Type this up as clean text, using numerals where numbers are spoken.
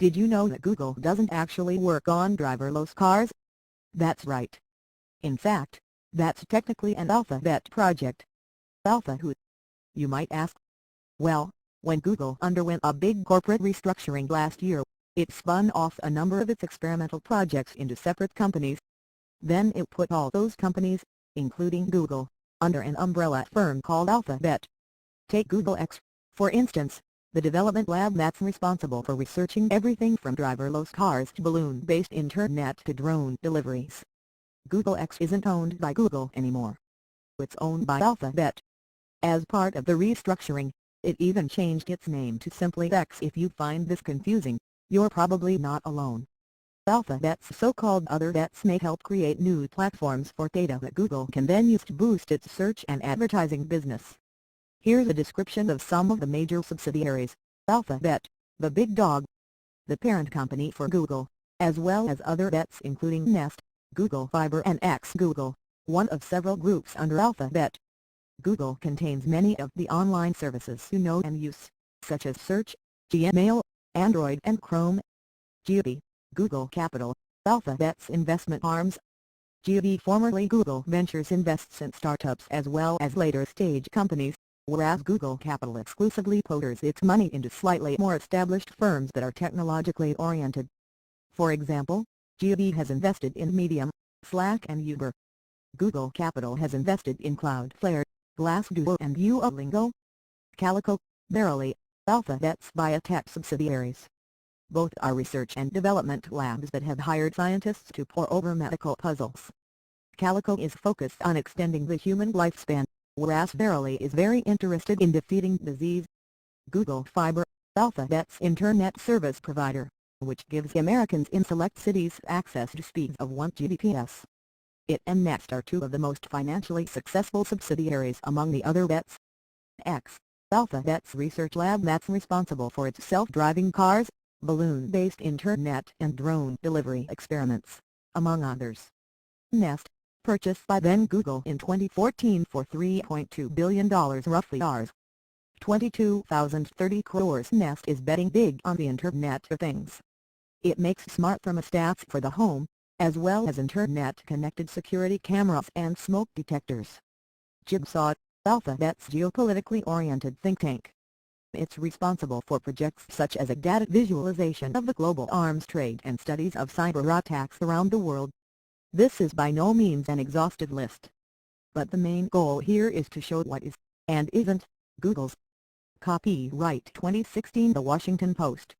Did you know that Google doesn't actually work on driverless cars? That's right. In fact, that's technically an Alphabet project. Alpha who? You might ask. Well, when Google underwent a big corporate restructuring last year, it spun off a number of its experimental projects into separate companies. Then it put all those companies, including Google, under an umbrella firm called Alphabet. Take Google X, for instance, the development lab that's responsible for researching everything from driverless cars to balloon-based internet to drone deliveries. Google X isn't owned by Google anymore. It's owned by Alphabet. As part of the restructuring, it even changed its name to simply X. If you find this confusing, you're probably not alone. Alphabet's so-called other bets may help create new platforms for data that Google can then use to boost its search and advertising business. Here's a description of some of the major subsidiaries. Alphabet, the big dog, the parent company for Google, as well as other bets including Nest, Google Fiber and X-Google, one of several groups under Alphabet. Google contains many of the online services you know and use, such as Search, Gmail, Android and Chrome. AKB, Google Capital, Alphabet's investment arms. AKB, formerly Google Ventures, invests in startups as well as later-stage companies, whereas Google Capital exclusively pours its money into slightly more established firms that are technologically oriented. For example, AKB has invested in Medium, Slack and Uber. Google Capital has invested in Cloudflare, Glassdoor and Duolingo. Calico, Verily, Alphabet's biotech subsidiaries. Both are research and development labs that have hired scientists to pore over medical puzzles. Calico is focused on extending the human lifespan, whereas Verily is very interested in defeating disease. Google Fiber, Alphabet's internet service provider, which gives Americans in select cities access to speeds of 1 Gbps. It and Nest are two of the most financially successful subsidiaries among the other bets. X, Alphabet's research lab that's responsible for its self-driving cars, balloon-based internet and drone delivery experiments, among others. Nest, purchased by then Google in 2014 for $3.2 billion, roughly Rs. 22,030 crores. Nest is betting big on the Internet of Things. It makes smart thermostats for the home, as well as internet-connected security cameras and smoke detectors. Jigsaw, Alphabet's geopolitically oriented think tank. It's responsible for projects such as a data visualization of the global arms trade and studies of cyber attacks around the world. This is by no means an exhaustive list. But the main goal here is to show what is, and isn't, Google's. Copyright 2016 The Washington Post.